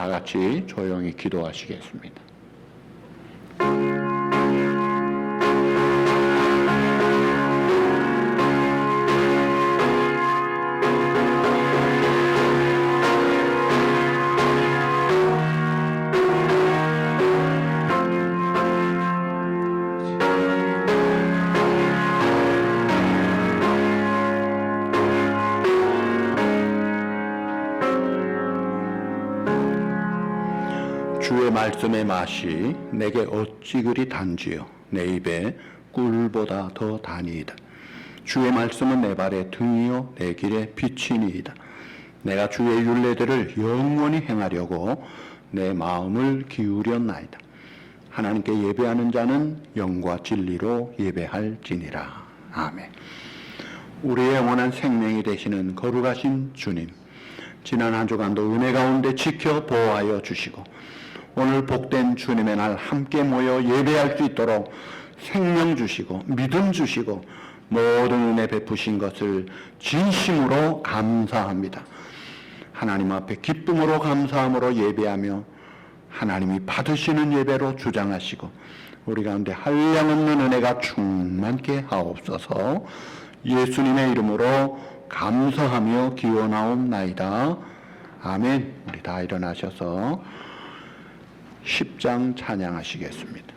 다 같이 조용히 기도하시겠습니다. 주의 말씀의 맛이 내게 어찌 그리 단지요 내 입에 꿀보다 더 다니이다. 주의 말씀은 내 발의 등이요 내 길의 빛이니이다. 내가 주의 율례들을 영원히 행하려고 내 마음을 기울였나이다. 하나님께 예배하는 자는 영과 진리로 예배할지니라. 아멘. 우리의 영원한 생명이 되시는 거룩하신 주님, 지난 한 주간도 은혜 가운데 지켜 보호하여 주시고 오늘 복된 주님의 날 함께 모여 예배할 수 있도록 생명 주시고 믿음 주시고 모든 은혜 베푸신 것을 진심으로 감사합니다. 하나님 앞에 기쁨으로 감사함으로 예배하며 하나님이 받으시는 예배로 주장하시고 우리 가운데 한량없는 은혜가 충만케 하옵소서. 예수님의 이름으로 감사하며 기원하옵나이다. 아멘. 우리 다 일어나셔서 10장 찬양하시겠습니다.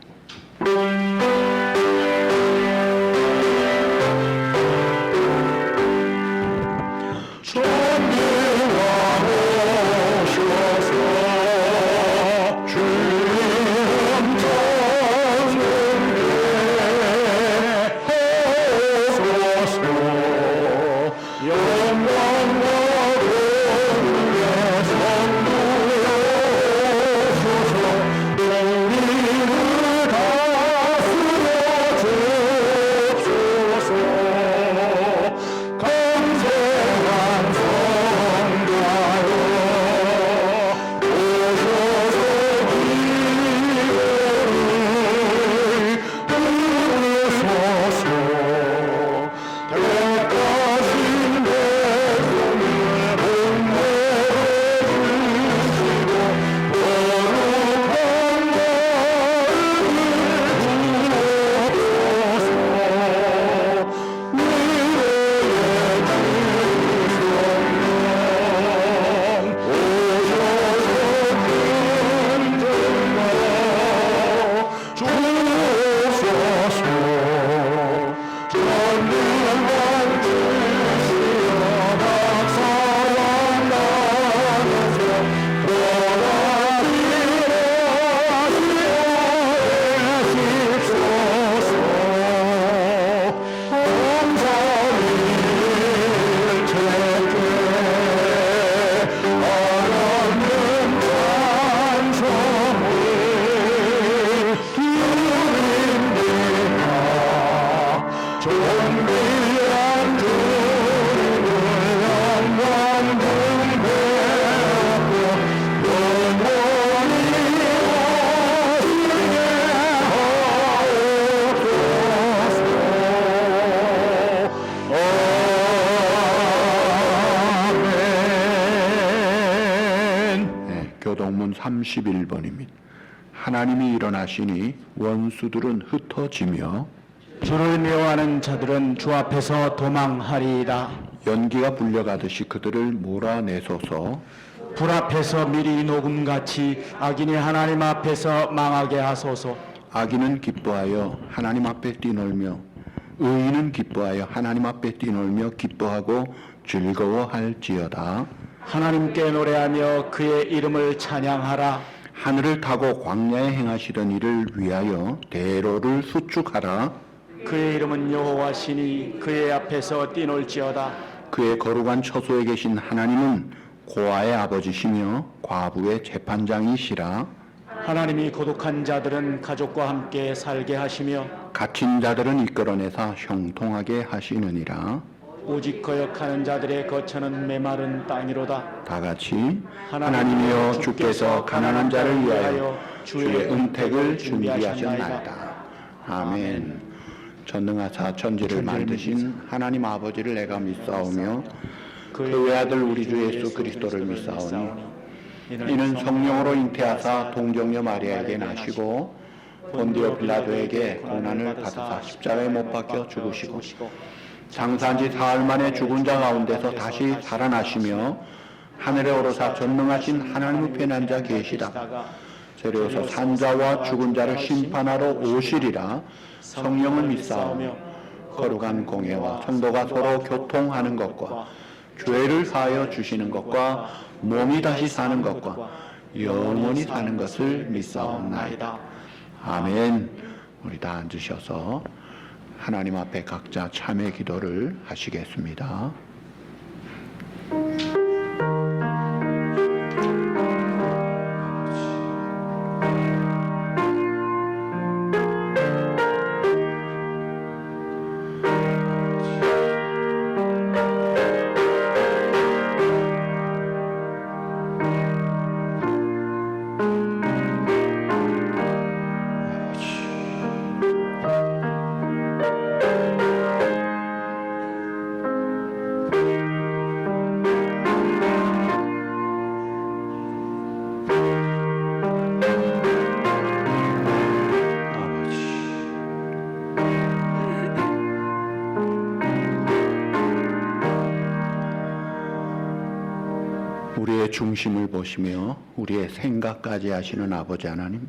교동문 31번입니다. 하나님이 일어나시니 원수들은 흩어지며 주를 미워하는 자들은 주 앞에서 도망하리이다. 연기가 불려가듯이 그들을 몰아내소서. 불 앞에서 미리 녹음같이 악인이 하나님 앞에서 망하게 하소서. 악인은 기뻐하여 하나님 앞에 뛰놀며 의인은 기뻐하여 하나님 앞에 뛰놀며 기뻐하고 즐거워할지어다. 하나님께 노래하며 그의 이름을 찬양하라. 하늘을 타고 광야에 행하시던 이를 위하여 대로를 수축하라. 그의 이름은 여호와시니 그의 앞에서 뛰놀지어다. 그의 거룩한 처소에 계신 하나님은 고아의 아버지시며 과부의 재판장이시라. 하나님이 고독한 자들은 가족과 함께 살게 하시며 갇힌 자들은 이끌어내사 형통하게 하시느니라. 오직 거역하는 자들의 거처는 메마른 땅이로다. 다 같이 하나님이여 주께서 가난한 자를 위하여 주의 은택을 준비하셨나이다. 아멘. 전능하사 천지를 만드신 하나님 아버지를 내가 믿사오며 그 외아들 우리 주 예수 그리스도를 믿사오니 이는 성령으로 잉태하사 동정녀 마리아에게 나시고 본디오 빌라도에게 고난을 받으사 십자가에 못 박혀 죽으시고 장사한 지 사흘 만에 죽은 자 가운데서 다시 살아나시며 하늘에 오르사 전능하신 하나님의 편한 자 계시다. 저리로서 산자와 죽은 자를 심판하러 오시리라. 성령을 믿사오며 거룩한 공예와 성도가 서로 교통하는 것과 죄를 사하여 주시는 것과 몸이 다시 사는 것과 영원히 사는 것을 믿사옵나이다. 아멘. 우리 다 앉으셔서 하나님 앞에 각자 참회 기도를 하시겠습니다. 우리의 중심을 보시며 우리의 생각까지 하시는 아버지 하나님,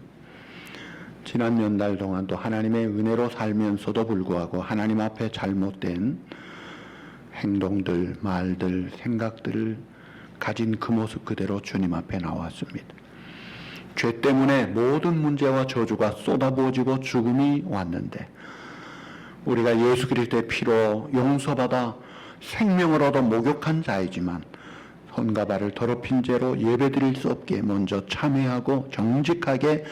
지난 연달 동안도 하나님의 은혜로 살면서도 불구하고 하나님 앞에 잘못된 행동들, 말들, 생각들을 가진 그 모습 그대로 주님 앞에 나왔습니다. 죄 때문에 모든 문제와 저주가 쏟아부어지고 죽음이 왔는데 우리가 예수 그리스도의 피로 용서받아 생명을 얻어 목욕한 자이지만 손과 발을 더럽힌 죄로 예배드릴 수 없게 먼저 참회하고 정직하게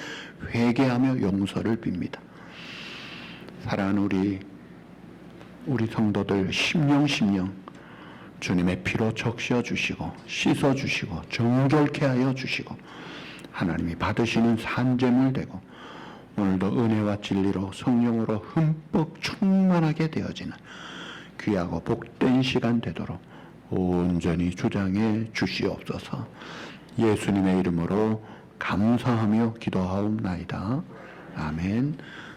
회개하며 용서를 빕니다. 사랑하는 우리 성도들 심령 주님의 피로 적셔 주시고 씻어 주시고 정결케 하여 주시고 하나님이 받으시는 산재물 되고 오늘도 은혜와 진리로 성령으로 흠뻑 충만하게 되어지는 귀하고 복된 시간 되도록 온전히 주장해 주시옵소서. 예수님의 이름으로 감사하며 기도하옵나이다. 아멘.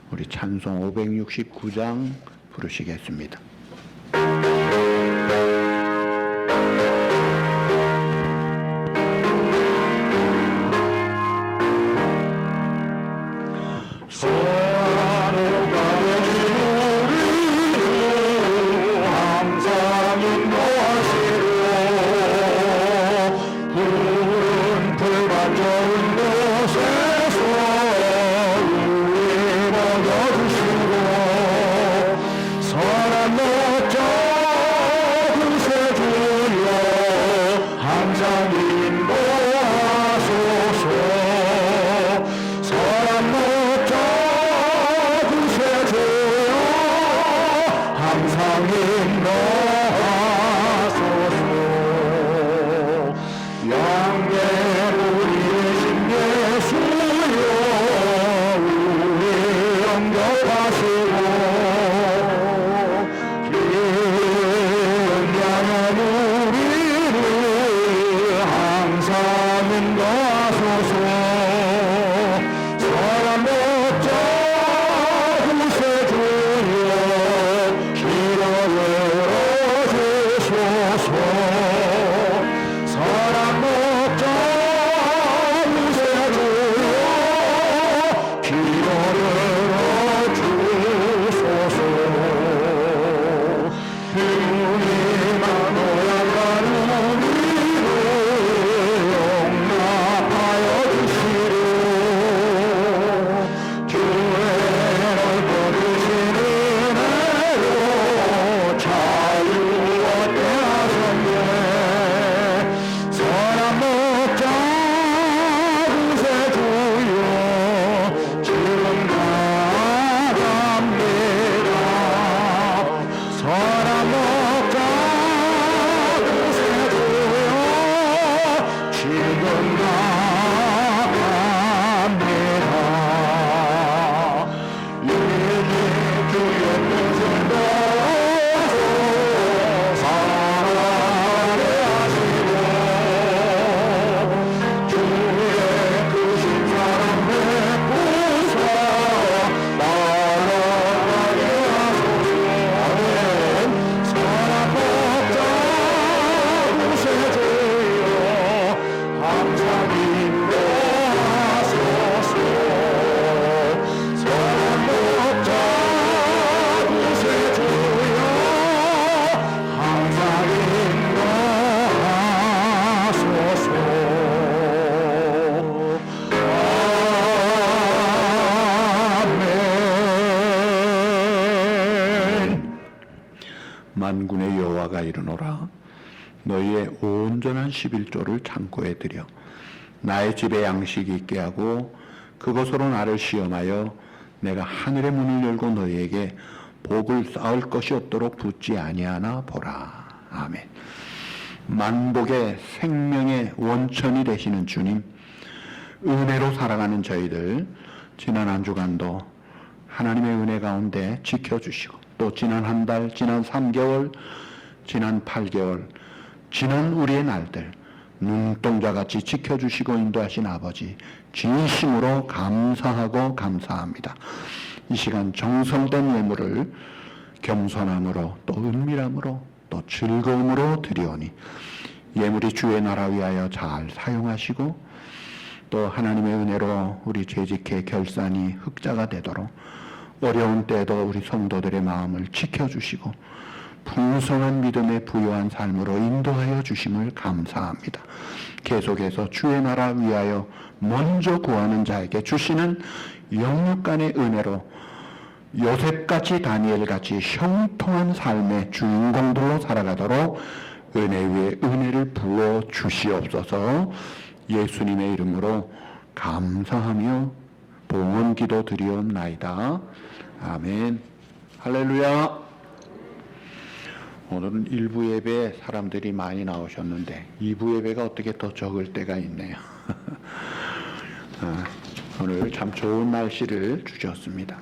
우리 찬송 569장 부르시겠습니다. 양계 우리의 심령 여호와가 이르노라. 너희의 온전한 11조를 창고에 들여 나의 집에 양식이 있게 하고 그것으로 나를 시험하여 내가 하늘의 문을 열고 너희에게 복을 쌓을 것이 없도록 붙지 아니하나 보라. 아멘. 만복의 생명의 원천이 되시는 주님, 은혜로 살아가는 저희들 지난 한 주간도 하나님의 은혜 가운데 지켜주시고 또 지난 한 달, 지난 3개월, 지난 8개월, 지난 우리의 날들 눈동자같이 지켜주시고 인도하신 아버지 진심으로 감사하고 감사합니다. 이 시간 정성된 예물을 겸손함으로 또 은밀함으로 또 즐거움으로 드리오니 예물이 주의 나라 위하여 잘 사용하시고 또 하나님의 은혜로 우리 죄직의 결산이 흑자가 되도록 어려운 때에도 우리 성도들의 마음을 지켜주시고 풍성한 믿음에 부요한 삶으로 인도하여 주심을 감사합니다. 계속해서 주의 나라 위하여 먼저 구하는 자에게 주시는 영육간의 은혜로 요셉같이 다니엘같이 형통한 삶의 주인공들로 살아가도록 은혜 위에 은혜를 부어 주시옵소서. 예수님의 이름으로 감사하며 봉헌 기도 드리옵나이다. 아멘. 할렐루야. 오늘은 1부 예배에 사람들이 많이 나오셨는데 2부 예배가 어떻게 더 적을 때가 있네요. 오늘 참 좋은 날씨를 주셨습니다.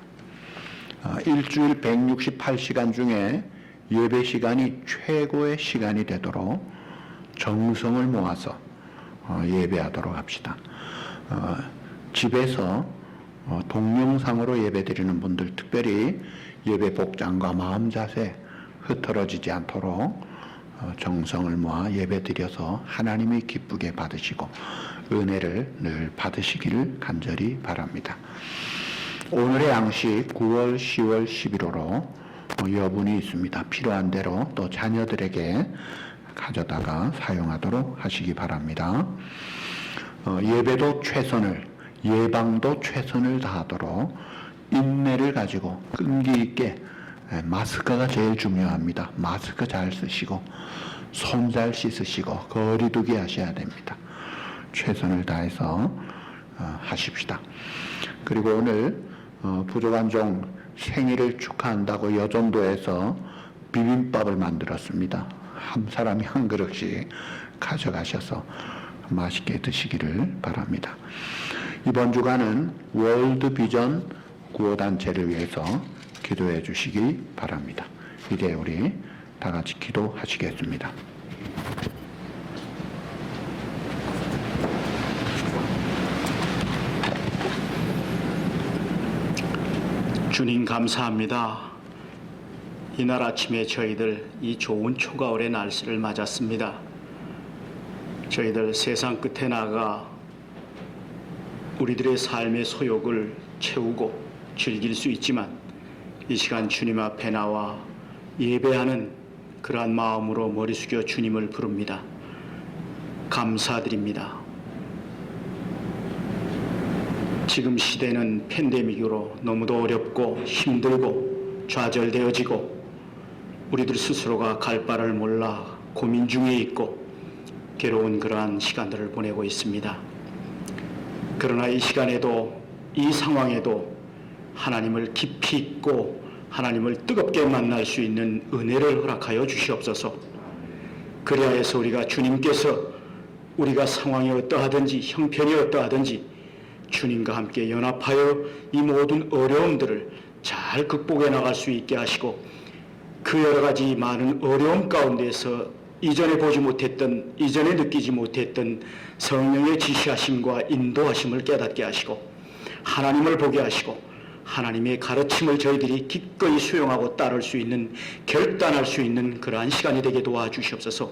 일주일 168시간 중에 예배 시간이 최고의 시간이 되도록 정성을 모아서 예배하도록 합시다. 집에서 동영상으로 예배 드리는 분들 특별히 예배 복장과 마음 자세 흐트러지지 않도록 정성을 모아 예배 드려서 하나님이 기쁘게 받으시고 은혜를 늘 받으시기를 간절히 바랍니다. 오늘의 양식 9월, 10월, 11월로 여분이 있습니다. 필요한 대로 또 자녀들에게 가져다가 사용하도록 하시기 바랍니다. 예배도 최선을, 예방도 최선을 다하도록 인내를 가지고 끈기 있게 마스크가 제일 중요합니다. 마스크 잘 쓰시고 손 잘 씻으시고 거리두기 하셔야 됩니다. 최선을 다해서 하십시다. 그리고 오늘 부족한 종 생일을 축하한다고 여전도에서 비빔밥을 만들었습니다. 한 사람이 한 그릇씩 가져가셔서 맛있게 드시기를 바랍니다. 이번 주간은 월드 비전 구호단체를 위해서 기도해 주시기 바랍니다. 이제 우리 다 같이 기도하시겠습니다. 주님 감사합니다. 이날 아침에 저희들 이 좋은 초가을의 날씨를 맞았습니다. 저희들 세상 끝에 나가 우리들의 삶의 소욕을 채우고 즐길 수 있지만 이 시간 주님 앞에 나와 예배하는 그러한 마음으로 머리 숙여 주님을 부릅니다. 감사드립니다. 지금 시대는 팬데믹으로 너무도 어렵고 힘들고 좌절되어지고 우리들 스스로가 갈 바를 몰라 고민 중에 있고 괴로운 그러한 시간들을 보내고 있습니다. 그러나 이 시간에도 이 상황에도 하나님을 깊이 있고 하나님을 뜨겁게 만날 수 있는 은혜를 허락하여 주시옵소서. 그리하여서 우리가 주님께서 우리가 상황이 어떠하든지 형편이 어떠하든지 주님과 함께 연합하여 이 모든 어려움들을 잘 극복해 나갈 수 있게 하시고 그 여러 가지 많은 어려움 가운데서 이전에 보지 못했던, 이전에 느끼지 못했던 성령의 지시하심과 인도하심을 깨닫게 하시고 하나님을 보게 하시고 하나님의 가르침을 저희들이 기꺼이 수용하고 따를 수 있는, 결단할 수 있는 그러한 시간이 되게 도와주시옵소서.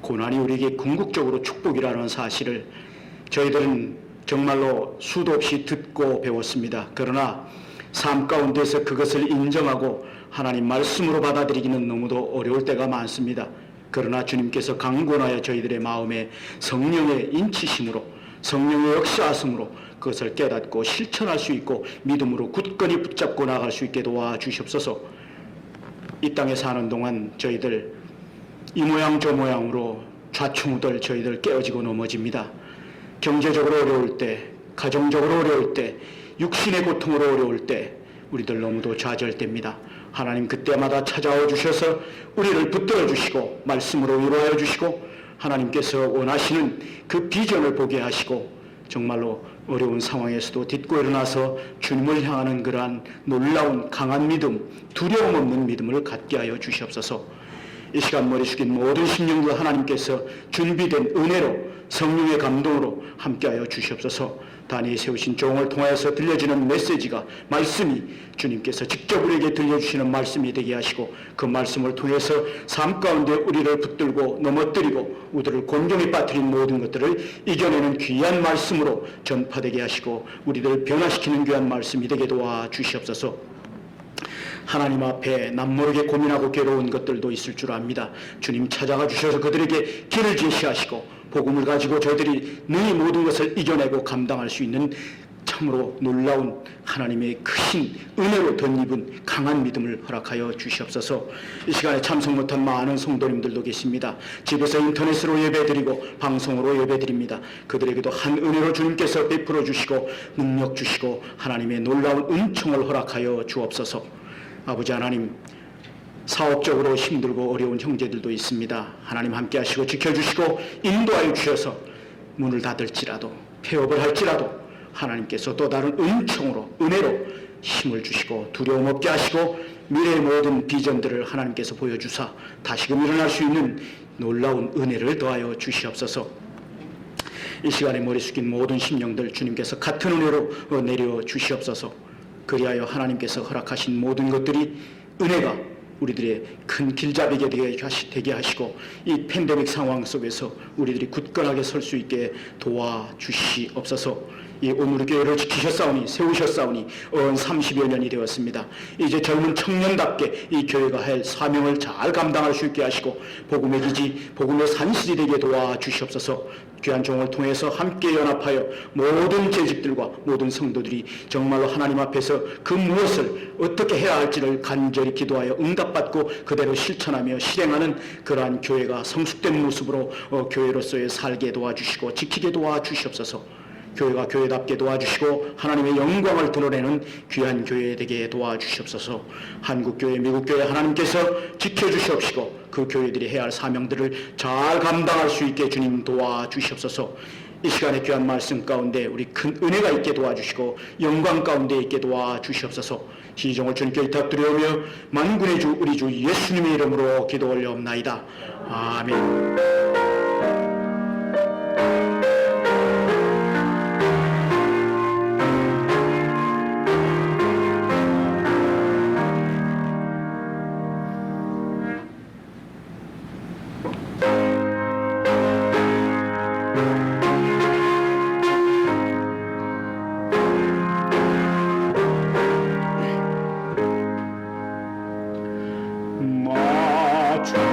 고난이 우리에게 궁극적으로 축복이라는 사실을 저희들은 정말로 수도 없이 듣고 배웠습니다. 그러나 삶 가운데서 그것을 인정하고 하나님 말씀으로 받아들이기는 너무도 어려울 때가 많습니다. 그러나 주님께서 강권하여 저희들의 마음에 성령의 인치심으로, 성령의 역사하심으로 그것을 깨닫고 실천할 수 있고 믿음으로 굳건히 붙잡고 나갈 수 있게 도와주시옵소서. 이 땅에 사는 동안 저희들 이 모양 저 모양으로 좌충우돌 저희들 깨어지고 넘어집니다. 경제적으로 어려울 때, 가정적으로 어려울 때, 육신의 고통으로 어려울 때 우리들 너무도 좌절됩니다. 하나님 그때마다 찾아와 주셔서 우리를 붙들어 주시고 말씀으로 위로하여 주시고 하나님께서 원하시는 그 비전을 보게 하시고 정말로 어려운 상황에서도 딛고 일어나서 주님을 향하는 그러한 놀라운 강한 믿음, 두려움 없는 믿음을 갖게 하여 주시옵소서. 이 시간 머리 숙인 모든 심령들 하나님께서 준비된 은혜로 성령의 감동으로 함께하여 주시옵소서. 단위에 세우신 종을 통하여서 들려지는 메시지가 말씀이 주님께서 직접 우리에게 들려주시는 말씀이 되게 하시고 그 말씀을 통해서 삶 가운데 우리를 붙들고 넘어뜨리고 우리를 곤경에 빠뜨린 모든 것들을 이겨내는 귀한 말씀으로 전파되게 하시고 우리를 변화시키는 귀한 말씀이 되게 도와 주시옵소서. 하나님 앞에 남모르게 고민하고 괴로운 것들도 있을 줄 압니다. 주님 찾아가 주셔서 그들에게 길을 제시하시고 복음을 가지고 저희들이 능히 모든 것을 이겨내고 감당할 수 있는 참으로 놀라운 하나님의 크신 은혜로 덧입은 강한 믿음을 허락하여 주시옵소서. 이 시간에 참석 못한 많은 성도님들도 계십니다. 집에서 인터넷으로 예배드리고 방송으로 예배드립니다. 그들에게도 한 은혜로 주님께서 베풀어 주시고 능력 주시고 하나님의 놀라운 은총을 허락하여 주옵소서. 아버지 하나님, 사업적으로 힘들고 어려운 형제들도 있습니다. 하나님 함께 하시고 지켜주시고 인도하여 주셔서 문을 닫을지라도 폐업을 할지라도 하나님께서 또 다른 은총으로 은혜로 힘을 주시고 두려움 없게 하시고 미래의 모든 비전들을 하나님께서 보여주사 다시금 일어날 수 있는 놀라운 은혜를 더하여 주시옵소서. 이 시간에 머리 숙인 모든 심령들 주님께서 같은 은혜로 내려 주시옵소서. 그리하여 하나님께서 허락하신 모든 것들이 은혜가 우리들의 큰 길잡이게 되게 하시고 이 팬데믹 상황 속에서 우리들이 굳건하게 설 수 있게 도와주시옵소서. 이 오늘 교회를 지키셨사오니 세우셨사오니 30여 년이 되었습니다. 이제 젊은 청년답게 이 교회가 할 사명을 잘 감당할 수 있게 하시고 복음의 기지, 복음의 산실이 되게 도와주시옵소서. 귀한 종을 통해서 함께 연합하여 모든 재직들과 모든 성도들이 정말로 하나님 앞에서 그 무엇을 어떻게 해야 할지를 간절히 기도하여 응답받고 그대로 실천하며 실행하는 그러한 교회가 성숙된 모습으로 교회로서의 살게 도와주시고 지키게 도와주시옵소서. 교회가 교회답게 도와주시고 하나님의 영광을 드러내는 귀한 교회 되게 도와주시옵소서. 한국교회, 미국교회 하나님께서 지켜주시옵시고 그 교회들이 해야 할 사명들을 잘 감당할 수 있게 주님 도와주시옵소서. 이 시간에 귀한 말씀 가운데 우리 큰 은혜가 있게 도와주시고 영광 가운데 있게 도와주시옵소서. 시종을 주님께 부탁드리오며 만군의 주 우리 주 예수님의 이름으로 기도 올려옵나이다. 아멘. 주를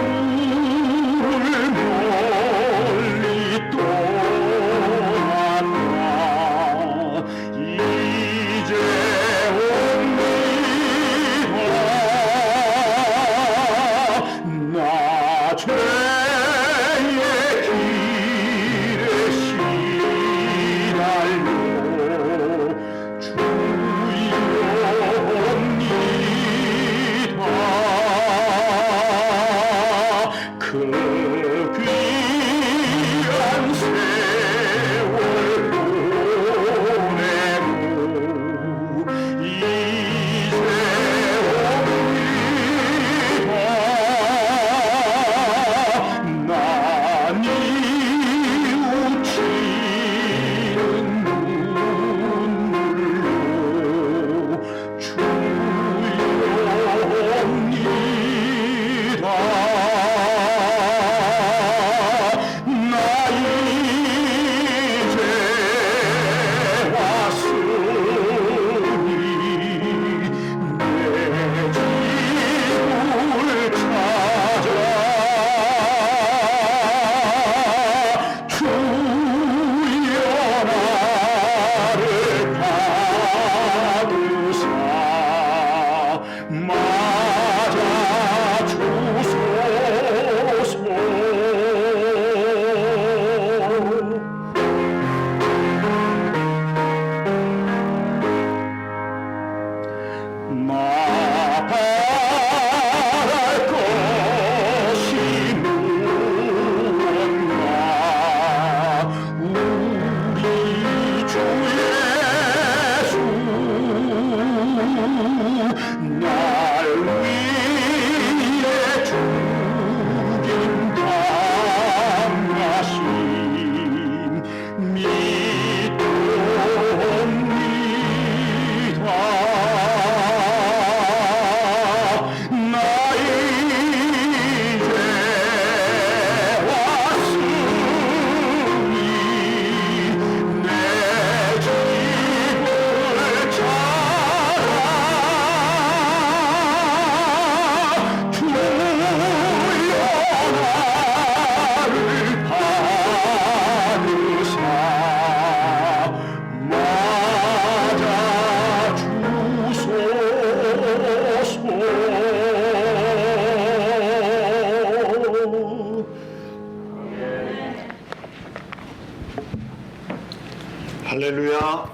할렐루야.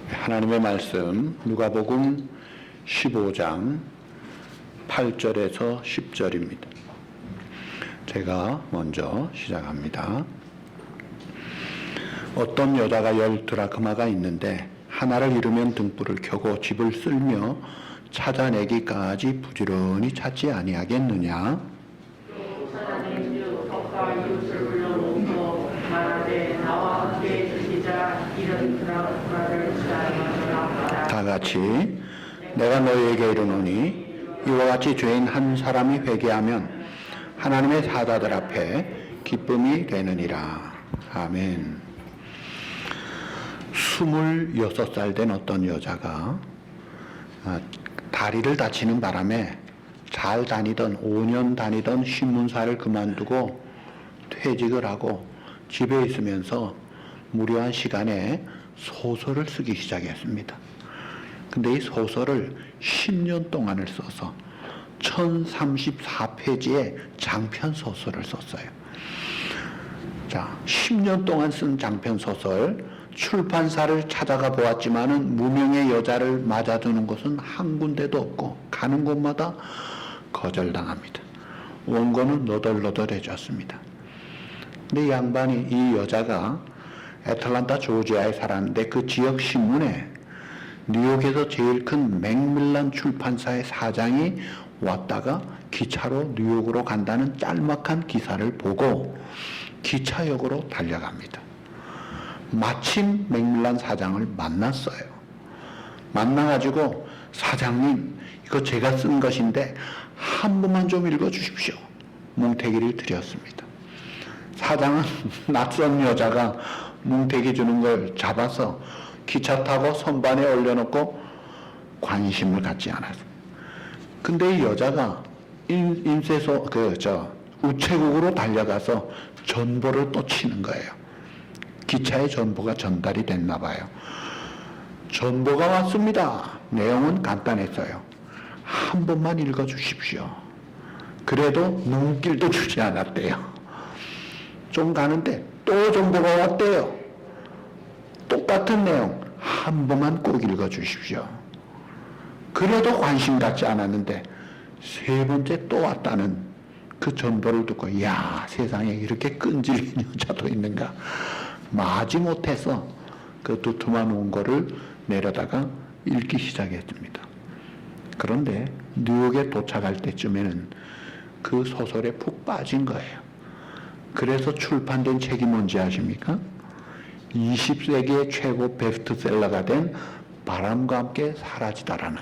하나님의 말씀 누가복음 15장 8절에서 10절입니다. 제가 먼저 시작합니다. 어떤 여자가 10드라크마가 있는데 하나를 잃으면 등불을 켜고 집을 쓸며 찾아내기까지 부지런히 찾지 아니하겠느냐? 다 같이 내가 너희에게 이르노니 이와 같이 죄인 한 사람이 회개하면 하나님의 사자들 앞에 기쁨이 되느니라. 아멘. 26살 된 어떤 여자가 다리를 다치는 바람에 잘 다니던 5년 다니던 신문사를 그만두고 퇴직을 하고 집에 있으면서 무료한 시간에 소설을 쓰기 시작했습니다. 근데 이 소설을 10년 동안을 써서 1034페이지의 장편 소설을 썼어요. 자, 10년 동안 쓴 장편 소설, 출판사를 찾아가 보았지만은 무명의 여자를 맞아두는 곳은 한 군데도 없고 가는 곳마다 거절당합니다. 원고는 너덜너덜해졌습니다. 근데 이 양반이, 이 여자가 애틀란타 조지아에 살았는데 그 지역 신문에 뉴욕에서 제일 큰 맥밀란 출판사의 사장이 왔다가 기차로 뉴욕으로 간다는 짤막한 기사를 보고 기차역으로 달려갑니다. 마침 맥밀란 사장을 만났어요. 만나가지고 사장님, 이거 제가 쓴 것인데 한 번만 좀 읽어주십시오. 뭉태기를 드렸습니다. 사장은 낯선 여자가 뭉태기 주는 걸 잡아서 기차 타고 선반에 올려놓고 관심을 갖지 않았어요. 근데 이 여자가 우체국으로 달려가서 전보를 또 치는 거예요. 기차에 전보가 전달이 됐나 봐요. 전보가 왔습니다. 내용은 간단했어요. 한 번만 읽어주십시오. 그래도 눈길도 주지 않았대요. 좀 가는데 또 전보가 왔대요. 똑같은 내용 한 번만 꼭 읽어주십시오. 그래도 관심 갖지 않았는데 세 번째 또 왔다는 그 전보를 듣고, 야, 세상에 이렇게 끈질긴 여자도 있는가. 마지못해서 그 두툼한 원고를 내려다가 읽기 시작했습니다. 그런데 뉴욕에 도착할 때쯤에는 그 소설에 푹 빠진 거예요. 그래서 출판된 책이 뭔지 아십니까? 20세기의 최고 베스트셀러가 된 바람과 함께 사라지다라는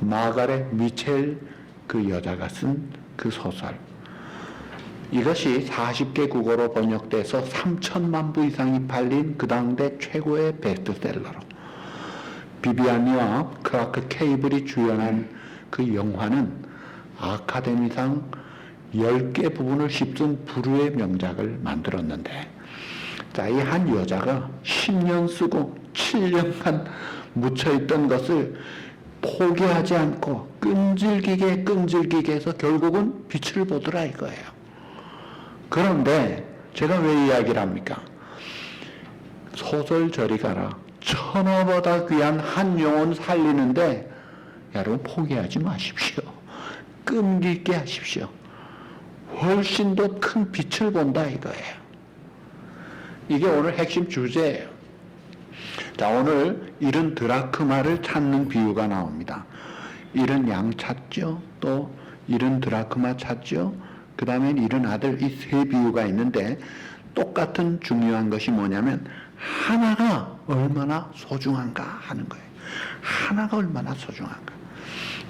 마가렛 미첼 그 여자가 쓴 그 소설. 이것이 40개 국어로 번역돼서 3천만 부 이상이 팔린 그 당대 최고의 베스트셀러로, 비비안니와 크라크 케이블이 주연한 그 영화는 아카데미상 10개 부분을 휩쓴 불후의 명작을 만들었는데, 자, 이 한 여자가 10년 쓰고 7년간 묻혀있던 것을 포기하지 않고 끈질기게 해서 결국은 빛을 보더라 이거예요. 그런데 제가 왜 이야기를 합니까? 소설 저리 가라. 천하보다 귀한 한 영혼 살리는데 여러분 포기하지 마십시오. 끈기있게 하십시오. 훨씬 더 큰 빛을 본다 이거예요. 이게 오늘 핵심 주제예요. 자, 오늘 잃은 드라크마를 찾는 비유가 나옵니다. 잃은 양 찾죠. 또 잃은 드라크마 찾죠. 그 다음에 잃은 아들, 이 세 비유가 있는데 똑같은 중요한 것이 뭐냐면 하나가 얼마나 소중한가 하는 거예요. 하나가 얼마나 소중한가.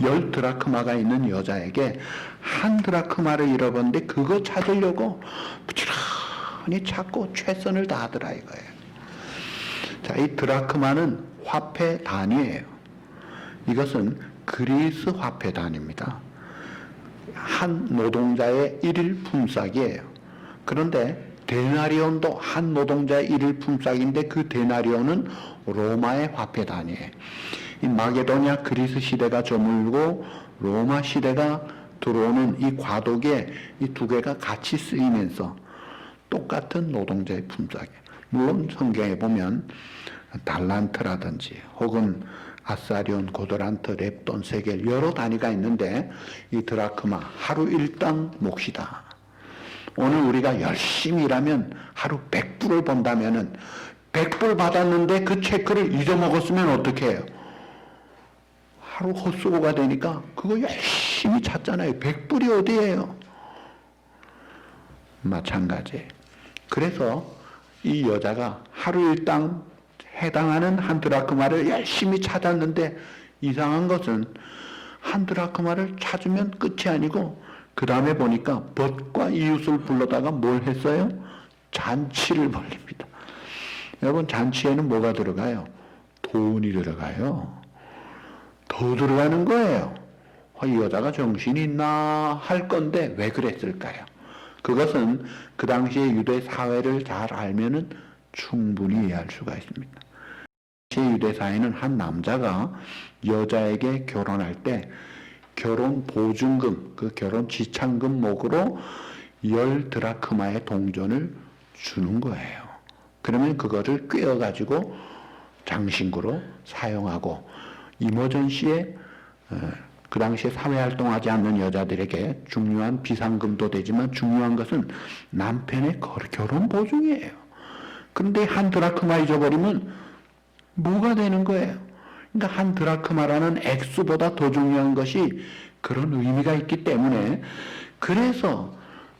10드라크마가 있는 여자에게 한 드라크마를 잃어버렸는데 그거 찾으려고 부지런히 찾고 최선을 다하더라 이거예요. 자, 이 드라크마는 화폐 단위예요. 이것은 그리스 화폐 단위입니다. 한 노동자의 일일 품삯이에요. 그런데 데나리온도 한 노동자의 일일 품삯인데 그 데나리온은 로마의 화폐 단위예요. 이 마게도냐 그리스 시대가 저물고 로마 시대가 들어오는 이 과도기에 이 두 개가 같이 쓰이면서 똑같은 노동자의 품삯이에요. 물론 성경에 보면 달란트라든지 혹은 아사리온, 고도란트, 렙돈, 세겔 여러 단위가 있는데 이 드라크마 하루 일당 몫이다. 오늘 우리가 열심히 일하면 하루 100불을 번다면은 100불 받았는데 그 체크를 잊어먹었으면 어떻게 해요? 하루 헛수고가 되니까 그거 열심히 찾잖아요. 100불이 어디예요? 마찬가지. 그래서 이 여자가 하루 일당 해당하는 한 드라크마를 열심히 찾았는데 이상한 것은 한 드라크마를 찾으면 끝이 아니고 그 다음에 보니까 벗과 이웃을 불러다가 뭘 했어요? 잔치를 벌립니다. 여러분 잔치에는 뭐가 들어가요? 돈이 들어가요. 더 들어가는 거예요. 이 여자가 정신이 있나 할 건데 왜 그랬을까요? 그것은 그 당시의 유대 사회를 잘 알면은 충분히 이해할 수가 있습니다. 당시 유대 사회는 한 남자가 여자에게 결혼할 때 결혼 보증금, 그 결혼 지참금목으로 10드라크마의 동전을 주는 거예요. 그러면 그거를 꿰어가지고 장신구로 사용하고 이머전시에 그 당시에 사회활동하지 않는 여자들에게 중요한 비상금도 되지만 중요한 것은 남편의 결혼 보증이에요. 그런데 한 드라크마 잊어버리면 뭐가 되는 거예요? 그러니까 한 드라크마라는 액수보다 더 중요한 것이 그런 의미가 있기 때문에 그래서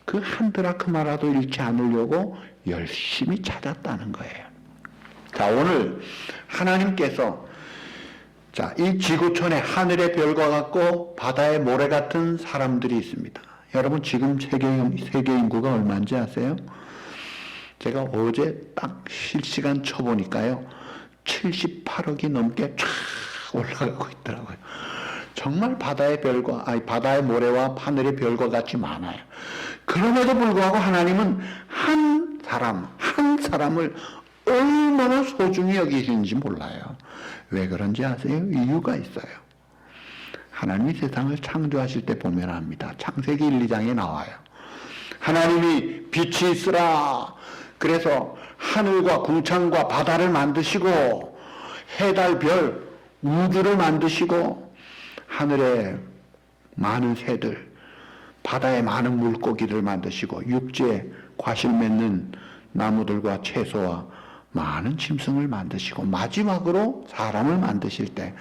그 한 드라크마라도 잃지 않으려고 열심히 찾았다는 거예요. 자, 오늘 하나님께서 자, 이 지구촌에 하늘의 별과 같고 바다의 모래 같은 사람들이 있습니다. 여러분 지금 세계 인구가 얼마인지 아세요? 제가 어제 딱 실시간 쳐보니까요. 78억이 넘게 쫙 올라가고 있더라고요. 정말 바다의 별과, 바다의 모래와 하늘의 별과 같이 많아요. 그럼에도 불구하고 하나님은 한 사람을 얼마나 소중히 여기시는지 몰라요. 왜 그런지 아세요? 이유가 있어요. 하나님이 세상을 창조하실 때 보면 합니다. 창세기 1, 2장에 나와요. 하나님이 빛이 있으라. 그래서 하늘과 궁창과 바다를 만드시고 해달 별 우주를 만드시고 하늘에 많은 새들 바다에 많은 물고기를 만드시고 육지에 과실 맺는 나무들과 채소와 많은 짐승을 만드시고 마지막으로 사람을 만드실 때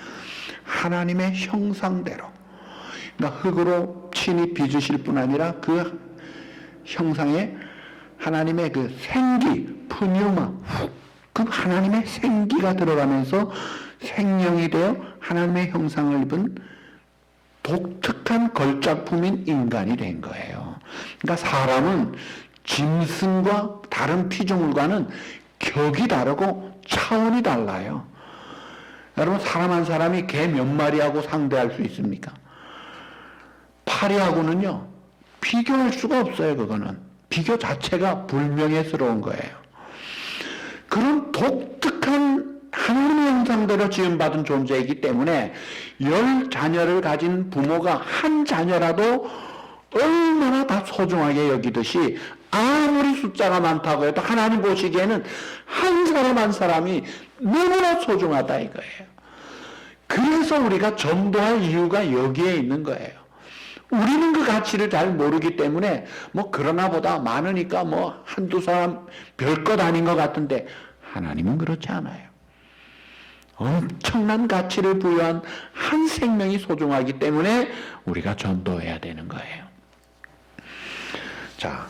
하나님의 형상대로 그러니까 흙으로 친히 빚으실 뿐 아니라 그 형상에 하나님의 그 생기, 푸뉴마, 그 하나님의 생기가 들어가면서 생명이 되어 하나님의 형상을 입은 독특한 걸작품인 인간이 된 거예요. 그러니까 사람은 짐승과 다른 피조물과는 격이 다르고 차원이 달라요. 여러분 사람 한 사람이 개 몇 마리하고 상대할 수 있습니까? 파리하고는요 비교할 수가 없어요. 그거는 비교 자체가 불명예스러운 거예요. 그런 독특한 하나님의 형상대로 지음받은 존재이기 때문에 10자녀를 가진 부모가 한 자녀라도 얼마나 다 소중하게 여기듯이 아무리 숫자가 많다고 해도 하나님 보시기에는 한 사람 한 사람이 너무나 소중하다 이거예요. 그래서 우리가 전도할 이유가 여기에 있는 거예요. 우리는 그 가치를 잘 모르기 때문에 그러나 보다 많으니까 한두 사람 별것 아닌 것 같은데 하나님은 그렇지 않아요. 엄청난 가치를 부여한 한 생명이 소중하기 때문에 우리가 전도해야 되는 거예요. 자,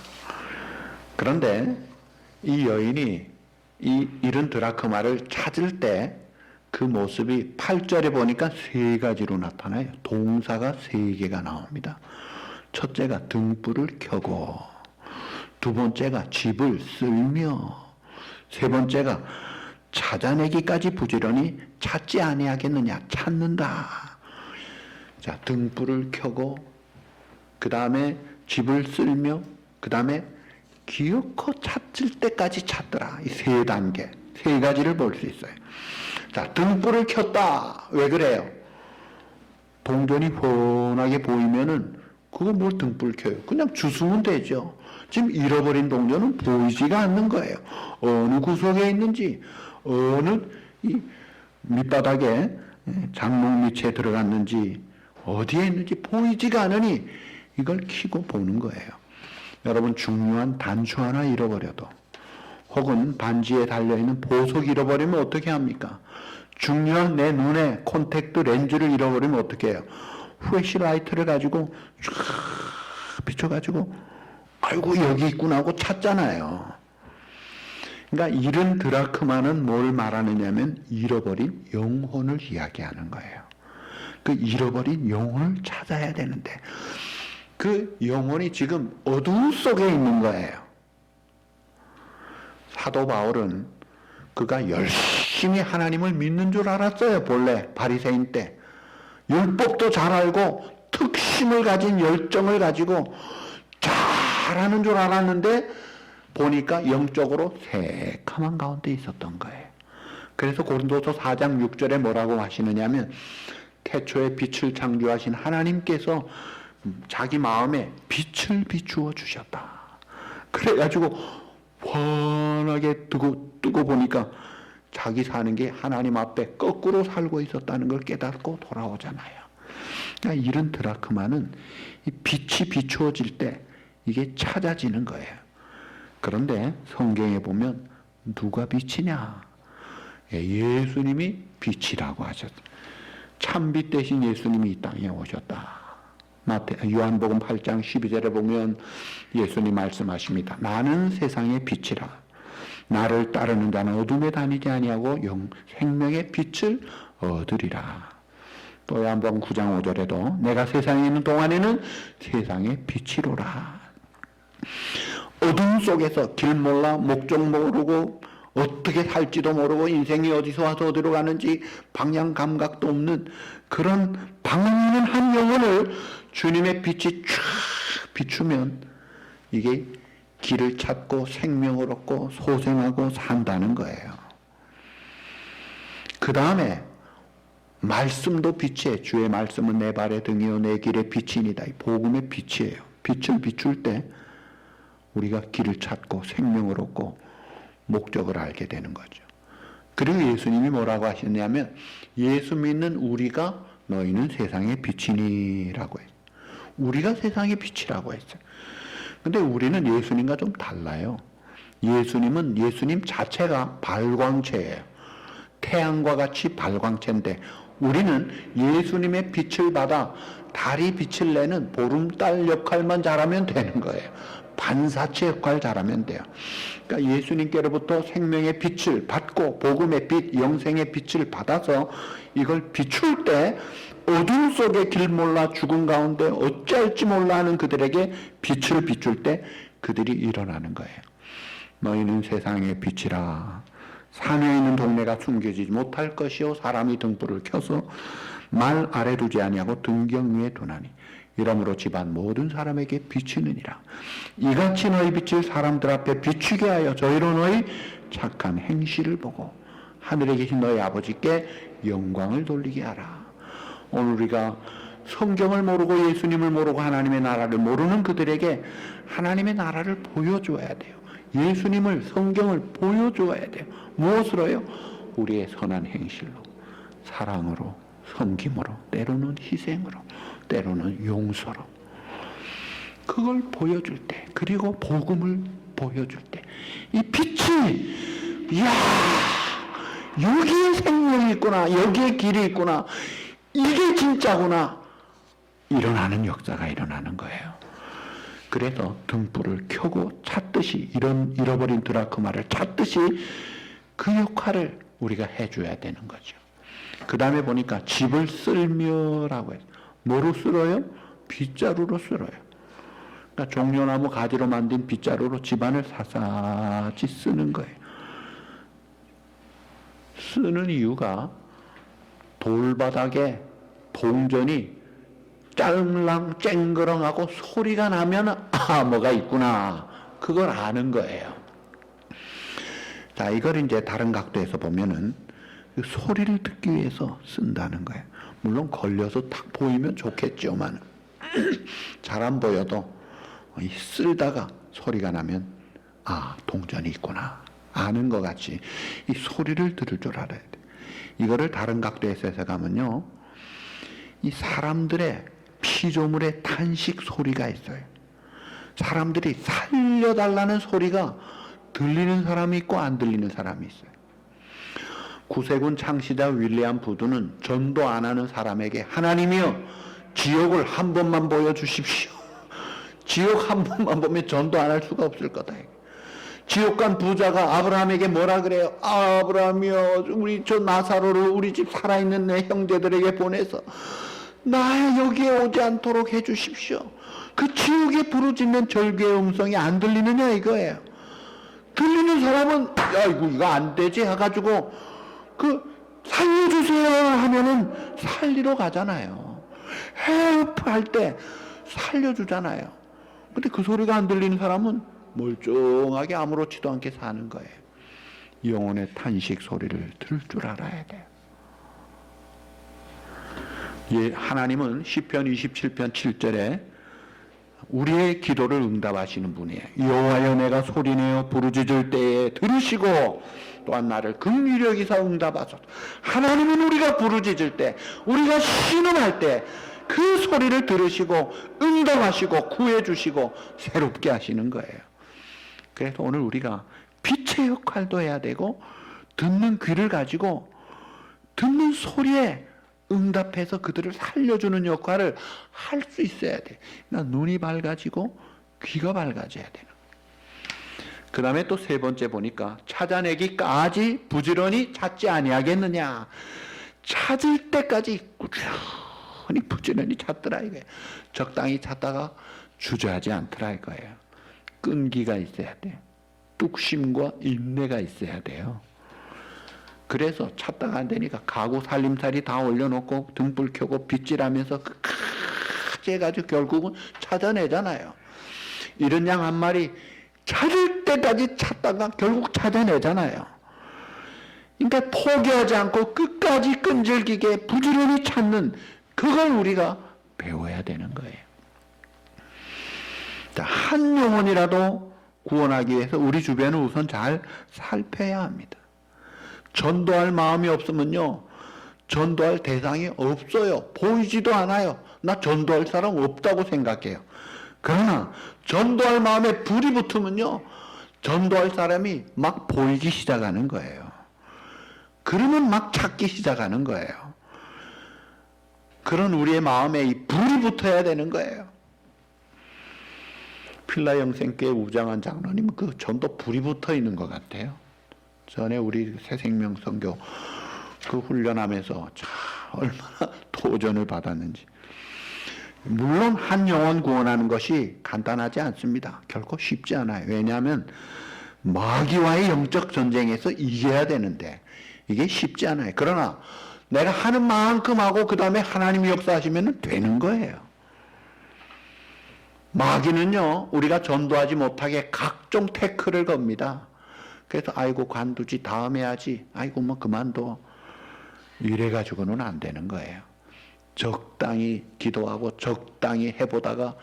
그런데 이 여인이 이 잃은 드라크마를 찾을 때 그 모습이 8절에 보니까 세 가지로 나타나요. 동사가 세 개가 나옵니다. 첫째가 등불을 켜고, 두 번째가 집을 쓸며, 세 번째가 찾아내기까지 부지런히 찾지 아니하겠느냐, 찾는다. 자, 등불을 켜고, 그 다음에 집을 쓸며, 그 다음에 기어코 찾을 때까지 찾더라. 이 세 단계, 세 가지를 볼 수 있어요. 자, 등불을 켰다. 왜 그래요? 동전이 훤하게 보이면은 그거 뭘 등불 켜요? 그냥 주스면 되죠. 지금 잃어버린 동전은 보이지가 않는 거예요. 어느 구석에 있는지, 어느 이 밑바닥에 장롱 밑에 들어갔는지, 어디에 있는지 보이지가 않으니 이걸 켜고 보는 거예요. 여러분, 중요한 단추 하나 잃어버려도, 혹은 반지에 달려있는 보석 잃어버리면 어떻게 합니까? 중요한 내 눈에 콘택트 렌즈를 잃어버리면 어떻게 해요? 플래시라이트를 가지고 쫙 비춰가지고 아이고 여기 있구나 하고 찾잖아요. 그러니까 이런 드라크마는 뭘 말하느냐면 잃어버린 영혼을 이야기하는 거예요. 그 잃어버린 영혼을 찾아야 되는데 그 영혼이 지금 어둠 속에 있는 거예요. 사도 바울은 그가 열심히 하나님을 믿는 줄 알았어요. 본래 바리새인 때 율법도 잘 알고 특심을 가진 열정을 가지고 잘하는 줄 알았는데 보니까 영적으로 새카만 가운데 있었던 거예요. 그래서 고린도서 4장 6절에 뭐라고 하시느냐면 태초에 빛을 창조하신 하나님께서 자기 마음에 빛을 비추어 주셨다. 그래가지고 환하게 뜨고 보니까 자기 사는 게 하나님 앞에 거꾸로 살고 있었다는 걸 깨닫고 돌아오잖아요. 그러니까 이런 드라크마는 이 빛이 비추어질 때 이게 찾아지는 거예요. 그런데 성경에 보면 누가 빛이냐? 예수님이 빛이라고 하셨어요. 참빛 대신 예수님이 이 땅에 오셨다. 요한복음 8장 12절에 보면 예수님 말씀하십니다. 나는 세상의 빛이라. 나를 따르는 자는 어둠에 다니지 아니하고 생명의 빛을 얻으리라. 또 요한복음 9장 5절에도 내가 세상에 있는 동안에는 세상의 빛이로라. 어둠 속에서 길 몰라 목적 모르고 어떻게 살지도 모르고 인생이 어디서 와서 어디로 가는지 방향 감각도 없는 그런 방황하는 한 영혼을 주님의 빛이 쫙 비추면 이게 길을 찾고 생명을 얻고 소생하고 산다는 거예요. 그 다음에 말씀도 빛이에요. 주의 말씀은 내 발의 등이요 내 길의 빛이니다. 이 복음의 빛이에요. 빛을 비출 때 우리가 길을 찾고 생명을 얻고 목적을 알게 되는 거죠. 그리고 예수님이 뭐라고 하셨냐면 예수 믿는 우리가 너희는 세상의 빛이니라고 했어요. 우리가 세상의 빛이라고 했어요. 근데 우리는 예수님과 좀 달라요. 예수님은 예수님 자체가 발광체예요. 태양과 같이 발광체인데 우리는 예수님의 빛을 받아 달이 빛을 내는 보름달 역할만 잘하면 되는 거예요. 반사체 역할 잘하면 돼요. 그러니까 예수님께로부터 생명의 빛을 받고 복음의 빛, 영생의 빛을 받아서 이걸 비출 때 어둠 속에 길 몰라 죽음 가운데 어찌할지 몰라 하는 그들에게 빛을 비출 때 그들이 일어나는 거예요. 너희는 세상의 빛이라. 산에 있는 동네가 숨겨지지 못할 것이요 사람이 등불을 켜서 말 아래 두지 아니하고 등경 위에 두나니 이러므로 집안 모든 사람에게 비치느니라. 이같이 너희 빛을 사람들 앞에 비추게 하여 저희로 너희 착한 행실을 보고 하늘에 계신 너희 아버지께 영광을 돌리게 하라. 오늘 우리가 성경을 모르고 예수님을 모르고 하나님의 나라를 모르는 그들에게 하나님의 나라를 보여줘야 돼요. 예수님을, 성경을 보여줘야 돼요. 무엇으로요? 우리의 선한 행실로, 사랑으로, 섬김으로, 때로는 희생으로, 때로는 용서로. 그걸 보여줄 때, 그리고 복음을 보여줄 때, 이 빛이, 이야, 여기에 생명이 있구나, 여기에 길이 있구나, 이게 진짜구나, 일어나는 역사가 일어나는 거예요. 그래서 등불을 켜고 찾듯이, 이런 잃어버린 드라크마를 찾듯이 그 역할을 우리가 해줘야 되는 거죠. 그 다음에 보니까 집을 쓸며라고 해요. 뭐로 쓸어요? 빗자루로 쓸어요. 그러니까 종려나무 가지로 만든 빗자루로 집안을 사사지 쓰는 거예요. 쓰는 이유가 돌바닥에 동전이 짤랑 쨍그렁하고 소리가 나면 아 뭐가 있구나 그걸 아는 거예요. 자, 이걸 이제 다른 각도에서 보면은 그 소리를 듣기 위해서 쓴다는 거예요. 물론 걸려서 탁 보이면 좋겠지만 잘 안 보여도 쓸다가 소리가 나면 아, 동전이 있구나 아는 것 같이 이 소리를 들을 줄 알아야 돼. 이거를 다른 각도에서 해석하면요, 이 사람들의 피조물의 탄식 소리가 있어요. 사람들이 살려달라는 소리가 들리는 사람이 있고 안 들리는 사람이 있어요. 구세군 창시자 윌리엄 부두는 전도 안 하는 사람에게 하나님이여 지옥을 한 번만 보여주십시오. 지옥 한 번만 보면 전도 안 할 수가 없을 거다. 지옥 간 부자가 아브라함에게 뭐라 그래요? 아브라함이여 우리 저 나사로를 우리 집 살아있는 내 형제들에게 보내서 나 여기에 오지 않도록 해주십시오. 그 지옥에 부르짖는 절규의 음성이 안 들리느냐 이거예요. 들리는 사람은 야 이거 안 되지 해가지고 그 살려주세요 하면은 살리러 가잖아요. 헬프 할 때 살려주잖아요. 근데 그 소리가 안 들리는 사람은 멀쩡하게 아무렇지도 않게 사는 거예요. 영혼의 탄식 소리를 들을 줄 알아야 돼요. 예, 하나님은 시편 27편 7절에 우리의 기도를 응답하시는 분이에요. 여호와여 내가 소리내어 부르짖을 때에 들으시고 또한 나를 긍휼히 여기사 응답하소서. 하나님은 우리가 부르짖을 때, 우리가 신음할 때 그 소리를 들으시고 응답하시고 구해주시고 새롭게 하시는 거예요. 그래서 오늘 우리가 빛의 역할도 해야 되고 듣는 귀를 가지고 듣는 소리에 응답해서 그들을 살려주는 역할을 할 수 있어야 돼. 그러니까 눈이 밝아지고 귀가 밝아져야 되는. 그 다음에 또 세 번째 보니까 찾아내기까지 부지런히 찾지 아니하겠느냐. 찾을 때까지 꾸준히 부지런히 찾더라 이거예요. 적당히 찾다가 주저하지 않더라 이거예요. 끈기가 있어야 돼. 뚝심과 인내가 있어야 돼요. 그래서 찾다가 안 되니까 가구 살림살이 다 올려놓고 등불 켜고 빗질하면서 끝까지 해가지고 결국은 찾아내잖아요. 이런 양 한 마리 찾을 때까지 찾다가 결국 찾아내잖아요. 그러니까 포기하지 않고 끝까지 끈질기게 부지런히 찾는 그걸 우리가 배워야 되는 거예요. 자, 한 영혼이라도 구원하기 위해서 우리 주변을 우선 잘 살펴야 합니다. 전도할 마음이 없으면요, 전도할 대상이 없어요. 보이지도 않아요. 나 전도할 사람 없다고 생각해요. 그러나 전도할 마음에 불이 붙으면요, 전도할 사람이 막 보이기 시작하는 거예요. 그러면 막 찾기 시작하는 거예요. 그런 우리의 마음에 이 불이 붙어야 되는 거예요. 필라 영생교회 우장한 장로님은 그 전도 불이 붙어 있는 것 같아요. 전에 우리 새생명 선교 그 훈련하면서 참 얼마나 도전을 받았는지. 물론 한 영혼 구원하는 것이 간단하지 않습니다. 결코 쉽지 않아요. 왜냐하면 마귀와의 영적 전쟁에서 이겨야 되는데 이게 쉽지 않아요. 그러나 내가 하는 만큼 하고 그 다음에 하나님이 역사하시면 되는 거예요. 마귀는요, 우리가 전도하지 못하게 각종 태클을 겁니다. 그래서 아이고 관두지, 다음에 하지, 아이고 뭐 그만둬, 이래가지고는 안 되는 거예요. 적당히 기도하고 적당히 해보다가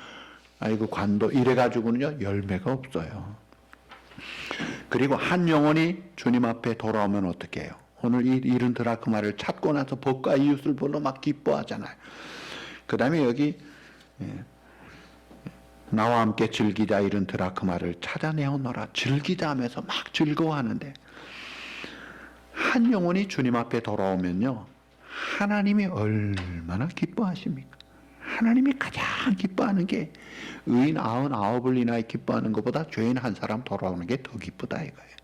아이고 관둬, 이래가지고는요 열매가 없어요. 그리고 한 영혼이 주님 앞에 돌아오면 어떻게 해요? 오늘 이 잃은 드라크마를 찾고 나서 법과 이웃을 보러 막 기뻐하잖아요. 그 다음에 여기 나와 함께 즐기자 잃은 드라크마를 찾아내오너라, 즐기자 하면서 막 즐거워하는데, 한 영혼이 주님 앞에 돌아오면요, 하나님이 얼마나 기뻐하십니까? 하나님이 가장 기뻐하는 게 의인 99을 인하여 기뻐하는 것보다 죄인 한 사람 돌아오는 게 더 기쁘다 이거예요.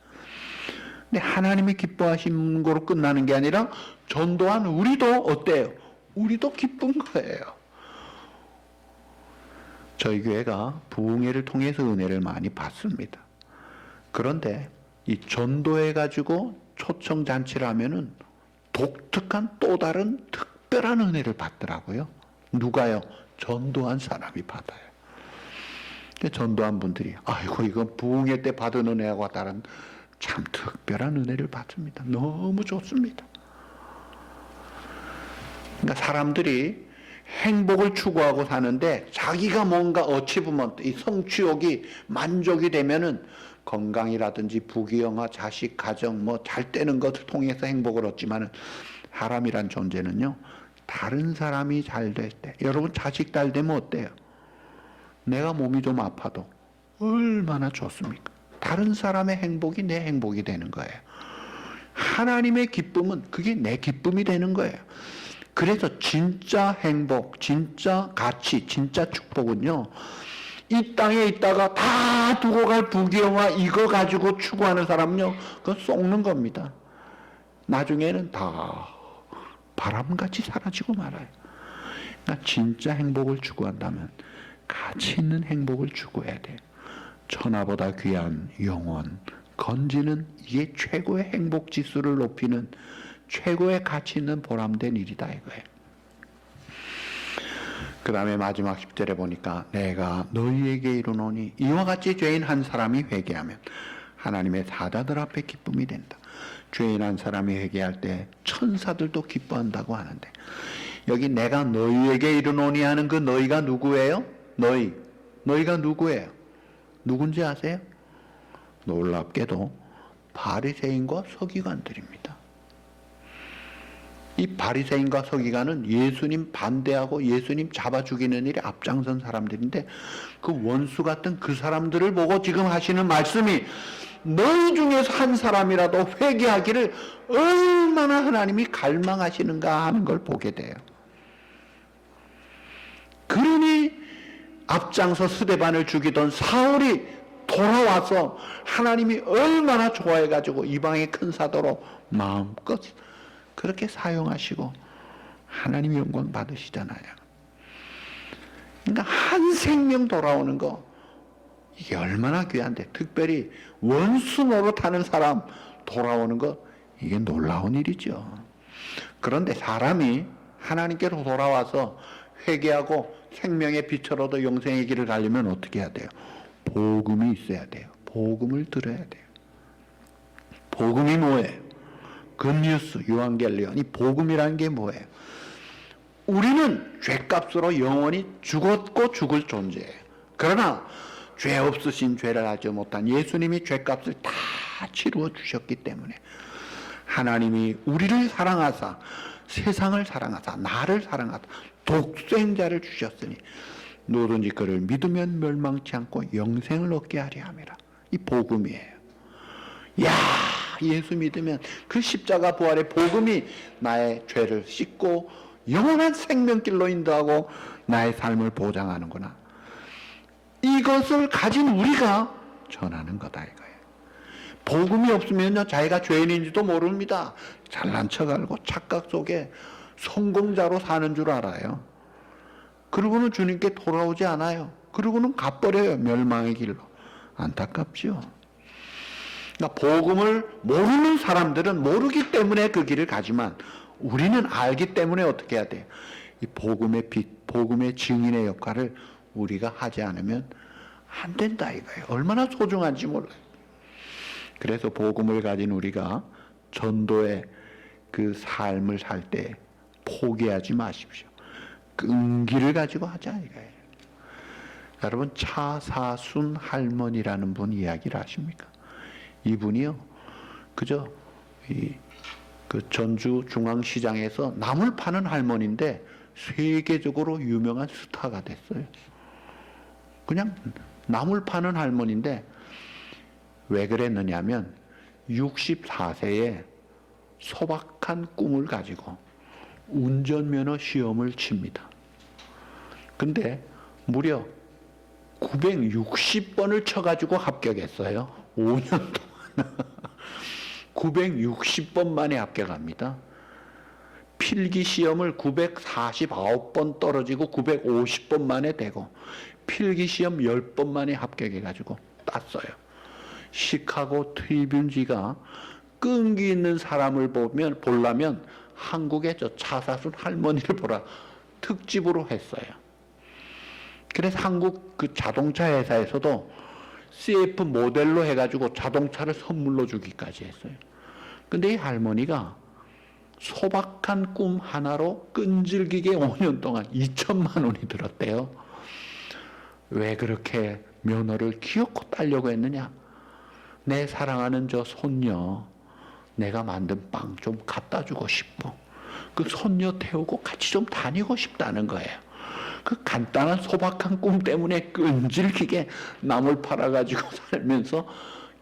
근데 하나님이 기뻐하신 거로 끝나는 게 아니라 전도한 우리도 어때요? 우리도 기쁜 거예요. 저희 교회가 부흥회를 통해서 은혜를 많이 받습니다. 그런데 이 전도해가지고 초청잔치를 하면은 독특한 또 다른 특별한 은혜를 받더라고요. 누가요? 전도한 사람이 받아요. 전도한 분들이 아이고 이건 부흥회 때 받은 은혜하고 다른 참 특별한 은혜를 받습니다. 너무 좋습니다. 그러니까 사람들이 행복을 추구하고 사는데 자기가 뭔가 어치브먼트, 이 성취욕이 만족이 되면은 건강이라든지 부귀영화, 자식, 가정 뭐 잘 되는 것을 통해서 행복을 얻지만은 사람이란 존재는요, 다른 사람이 잘 될 때, 여러분 자식 잘 되면 어때요? 내가 몸이 좀 아파도 얼마나 좋습니까? 다른 사람의 행복이 내 행복이 되는 거예요. 하나님의 기쁨은 그게 내 기쁨이 되는 거예요. 그래서 진짜 행복, 진짜 가치, 진짜 축복은요, 이 땅에 있다가 다 두고 갈 부귀영화 이거 가지고 추구하는 사람은요, 그거 속는 겁니다. 나중에는 다 바람같이 사라지고 말아요. 그러니까 진짜 행복을 추구한다면 가치 있는 행복을 추구해야 돼요. 천하보다 귀한 영혼, 건지는 이게 최고의 행복 지수를 높이는 최고의 가치 있는 보람된 일이다 이거예요. 그 다음에 마지막 10절에 보니까 내가 너희에게 이르노니 이와 같이 죄인 한 사람이 회개하면 하나님의 사자들 앞에 기쁨이 된다. 죄인 한 사람이 회개할 때 천사들도 기뻐한다고 하는데, 여기 내가 너희에게 이르노니 하는 그 너희가 누구예요? 너희가 누구예요? 누군지 아세요? 놀랍게도 바리새인과 서기관들입니다. 이 바리새인과 서기관은 예수님 반대하고 예수님 잡아 죽이는 일에 앞장선 사람들인데, 그 원수 같은 그 사람들을 보고 지금 하시는 말씀이 너희 중에서 한 사람이라도 회개하기를 얼마나 하나님이 갈망하시는가 하는 걸 보게 돼요. 그러니 앞장서 스데반을 죽이던 사울이 돌아와서 하나님이 얼마나 좋아해가지고 이방의 큰 사도로 마음껏 그렇게 사용하시고 하나님의 영광 받으시잖아요. 그러니까 한 생명 돌아오는 거, 이게 얼마나 귀한데, 특별히 원수 노릇하는 사람 돌아오는 거, 이게 놀라운 일이죠. 그런데 사람이 하나님께로 돌아와서 회개하고 생명의 빛을 얻어 영생의 길을 가려면 어떻게 해야 돼요? 복음이 있어야 돼요. 복음을 들어야 돼요. 복음이 뭐예요? 굿뉴스, 유한겔리온. 이 복음이라는 게 뭐예요? 우리는 죄값으로 영원히 죽었고 죽을 존재예요. 그러나 죄 없으신, 죄를 하지 못한 예수님이 죄값을 다 치루어 주셨기 때문에 하나님이 우리를 사랑하사, 세상을 사랑하사, 나를 사랑하사 독생자를 주셨으니 누구든지 그를 믿으면 멸망치 않고 영생을 얻게 하려 함이라. 이 복음이에요. 야, 예수 믿으면 그 십자가 부활의 복음이 나의 죄를 씻고 영원한 생명길로 인도하고 나의 삶을 보장하는구나. 이것을 가진 우리가 전하는 거다 이거예요. 복음이 없으면요, 자기가 죄인인지도 모릅니다. 잘난 척 알고 착각 속에 성공자로 사는 줄 알아요. 그러고는 주님께 돌아오지 않아요. 그러고는 가버려요, 멸망의 길로. 안타깝죠. 그러니까 복음을 모르는 사람들은 모르기 때문에 그 길을 가지만, 우리는 알기 때문에 어떻게 해야 돼요? 이 복음의 빛, 복음의 증인의 역할을 우리가 하지 않으면 안 된다 이거예요. 얼마나 소중한지 몰라요. 그래서 복음을 가진 우리가 전도의 그 삶을 살 때 포기하지 마십시오. 끈기를 가지고 하자 이거예요. 여러분, 차사순 할머니라는 분 이야기를 하십니까? 이분이요, 그저 그 전주 중앙시장에서 나물 파는 할머니인데 세계적으로 유명한 스타가 됐어요. 그냥 나물 파는 할머니인데 왜 그랬느냐면 64세에 소박한 꿈을 가지고 운전면허 시험을 칩니다. 근데 무려 960번을 쳐가지고 합격했어요. 5년 동안 960번 만에 합격합니다. 필기 시험을 949번 떨어지고 950번 만에 되고, 필기 시험 10번 만에 합격해가지고 땄어요. 시카고 트리뷴지가 끈기 있는 사람을 보려면 한국의 저 차사순 할머니를 보라 특집으로 했어요. 그래서 한국 그 자동차 회사에서도 CF 모델로 해가지고 자동차를 선물로 주기까지 했어요. 근데 이 할머니가 소박한 꿈 하나로 끈질기게 5년 동안 2천만 원이 들었대요. 왜 그렇게 면허를 기어코 따려고 했느냐? 내 사랑하는 저 손녀, 내가 만든 빵 좀 갖다 주고 싶어. 그 손녀 태우고 같이 좀 다니고 싶다는 거예요. 그 간단한 소박한 꿈 때문에 끈질기게 나물 팔아가지고 살면서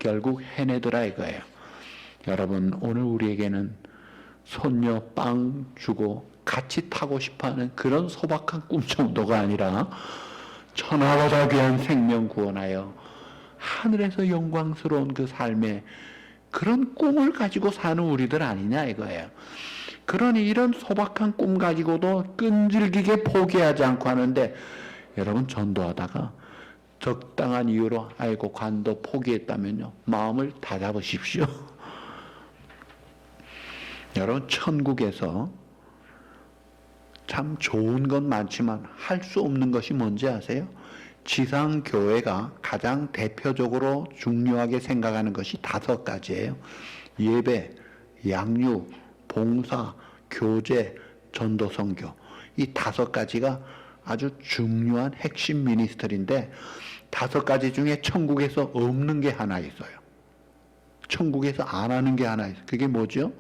결국 해내더라 이거예요. 여러분, 오늘 우리에게는 손녀 빵 주고 같이 타고 싶어하는 그런 소박한 꿈 정도가 아니라 천하보다 귀한 생명 구원하여 하늘에서 영광스러운 그 삶에 그런 꿈을 가지고 사는 우리들 아니냐 이거예요. 그러니 이런 소박한 꿈 가지고도 끈질기게 포기하지 않고 하는데, 여러분 전도하다가 적당한 이유로 아이고 관도 포기했다면요, 마음을 다잡으십시오. 여러분, 천국에서 참 좋은 건 많지만 할 수 없는 것이 뭔지 아세요? 지상교회가 가장 대표적으로 중요하게 생각하는 것이 5가지예요. 예배, 양육, 봉사, 교제, 전도, 선교. 이 5가지가 아주 중요한 핵심 미니스터리인데, 5가지 중에 천국에서 없는 게 하나 있어요. 천국에서 안 하는 게 하나 있어요. 그게 뭐죠?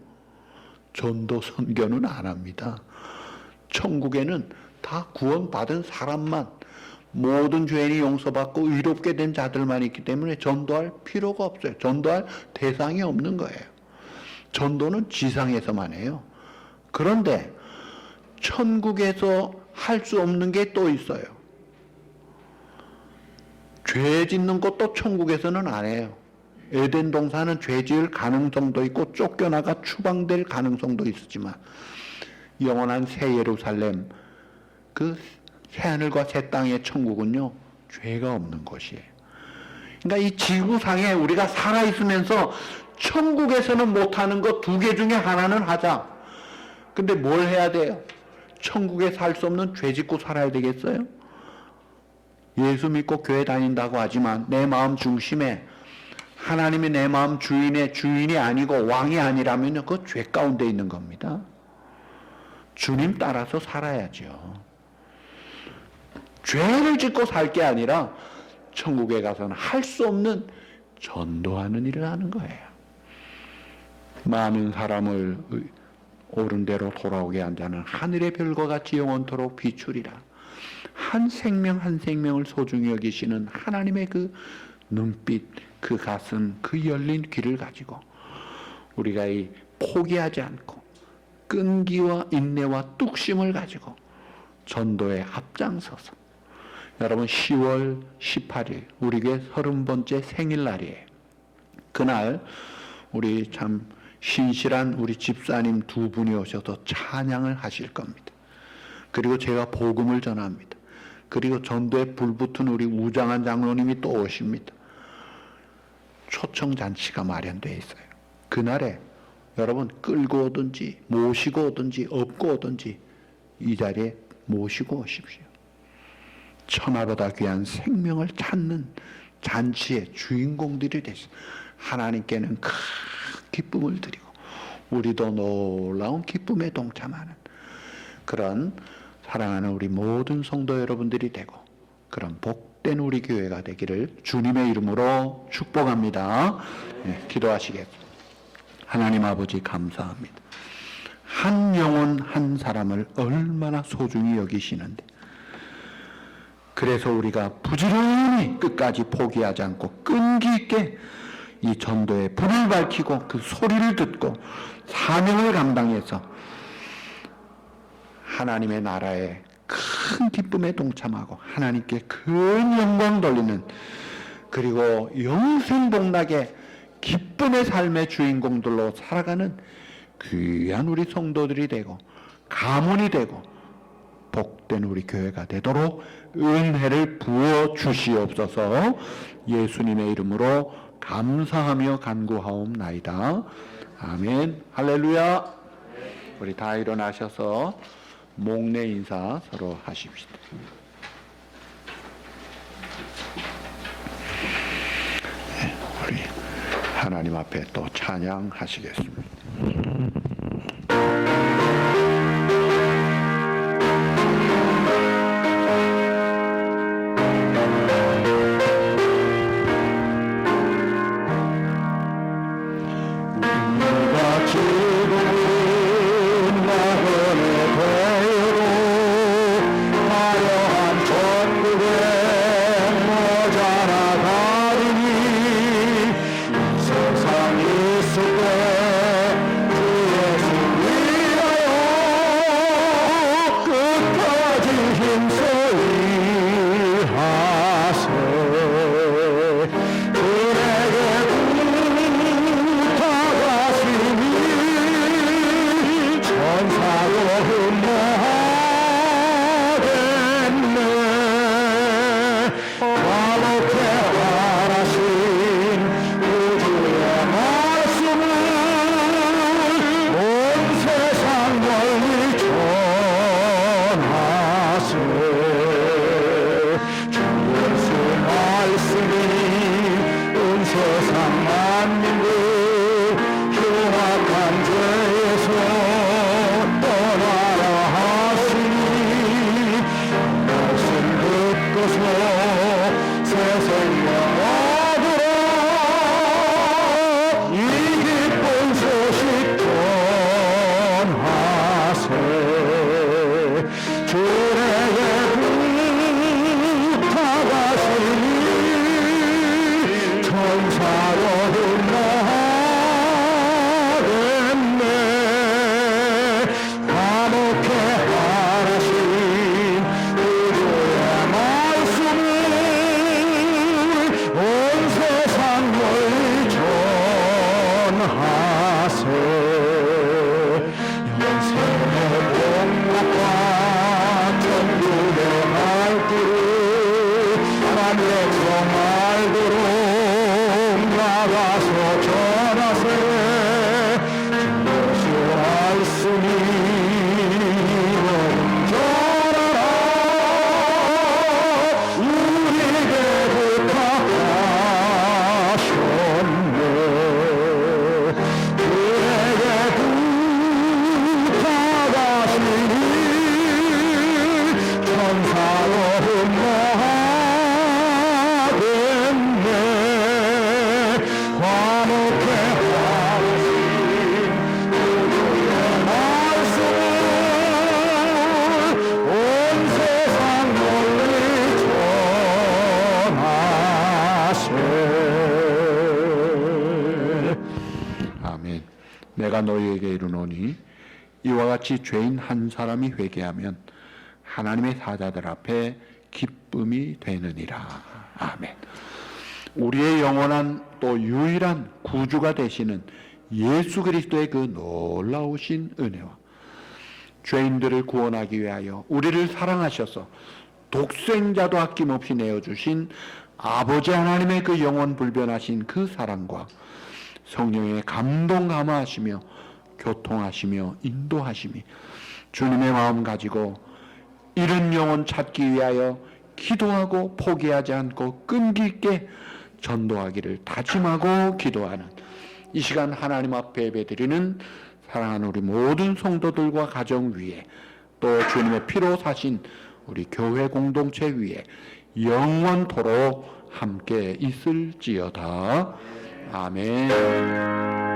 전도, 선교는 안 합니다. 천국에는 다 구원받은 사람만, 모든 죄인이 용서받고 의롭게 된 자들만 있기 때문에 전도할 필요가 없어요. 전도할 대상이 없는 거예요. 전도는 지상에서만 해요. 그런데 천국에서 할 수 없는 게 또 있어요. 죄 짓는 것도 천국에서는 안 해요. 에덴 동산은 죄 지을 가능성도 있고 쫓겨나가 추방될 가능성도 있었지만, 영원한 새 예루살렘, 그 새하늘과 새 땅의 천국은요, 죄가 없는 곳이에요. 그러니까 이 지구상에 우리가 살아있으면서 천국에서는 못하는 것 2개 중에 하나는 하자. 근데 뭘 해야 돼요? 천국에 살 수 없는 죄 짓고 살아야 되겠어요? 예수 믿고 교회 다닌다고 하지만 내 마음 중심에 하나님이 내 마음 주인의 주인이 아니고 왕이 아니라면요, 그거 죄 가운데 있는 겁니다. 주님 따라서 살아야죠. 죄를 짓고 살 게 아니라 천국에 가서는 할 수 없는 전도하는 일을 하는 거예요. 많은 사람을 옳은 대로 돌아오게 한 자는 하늘의 별과 같이 영원토록 비추리라. 한 생명 한 생명을 소중히 여기시는 하나님의 그 눈빛, 그 가슴, 그 열린 귀를 가지고 우리가 이 포기하지 않고 끈기와 인내와 뚝심을 가지고 전도에 앞장서서, 여러분 10월 18일 우리 교회 30번째 생일날이에요. 그날 우리 참 신실한 우리 집사님 2분이 오셔서 찬양을 하실 겁니다. 그리고 제가 복음을 전합니다. 그리고 전도에 불붙은 우리 우장한 장로님이 또 오십니다. 초청잔치가 마련되어 있어요. 그날에 여러분 끌고 오든지 모시고 오든지 업고 오든지 이 자리에 모시고 오십시오. 천하보다 귀한 생명을 찾는 잔치의 주인공들이 되시, 하나님께는 큰 기쁨을 드리고 우리도 놀라운 기쁨에 동참하는 그런 사랑하는 우리 모든 성도 여러분들이 되고, 그런 복된 우리 교회가 되기를 주님의 이름으로 축복합니다. 네, 기도하시겠습니다. 하나님 아버지 감사합니다. 한 영혼 한 사람을 얼마나 소중히 여기시는데, 그래서 우리가 부지런히 끝까지 포기하지 않고 끈기 있게 이 전도에 불을 밝히고 그 소리를 듣고 사명을 감당해서 하나님의 나라에 큰 기쁨에 동참하고 하나님께 큰 영광 돌리는, 그리고 영생복락의 기쁨의 삶의 주인공들로 살아가는 귀한 우리 성도들이 되고 가문이 되고 복된 우리 교회가 되도록 은혜를 부어 주시옵소서. 예수님의 이름으로 감사하며 간구하옵나이다. 아멘. 할렐루야. 우리 다 일어나셔서 목례 인사 서로 하십시다. 네, 우리 하나님 앞에 또 찬양하시겠습니다. 전하세 영생의 복락과 천국의 말들을 하나님의 말대로 나가서 전하세 주의 말씀이 전하라 우리에게 부탁하셨네 그에게 부탁하시니 천사로 흠모하겠네 화목해 하신 그의 말씀을 온 세상 널리 전하세. 아멘. 내가 너희에게 이르노니 이와 같이 죄인 한 사람이 회개하면 하나님의 사자들 앞에 기쁨이 되느니라. 아멘. 우리의 영원한 또 유일한 구주가 되시는 예수 그리스도의 그 놀라우신 은혜와 죄인들을 구원하기 위하여 우리를 사랑하셔서 독생자도 아낌없이 내어주신 아버지 하나님의 그 영원 불변하신 그 사랑과 성령의 감동 감화하시며 교통하시며 인도하심이 주님의 마음 가지고 이른 영혼 찾기 위하여 기도하고 포기하지 않고 끈기 있게 전도하기를 다짐하고 기도하는 이 시간 하나님 앞에 예배드리는 사랑하는 우리 모든 성도들과 가정 위에 또 주님의 피로 사신 우리 교회 공동체 위에 영원토록 함께 있을지어다. 아멘.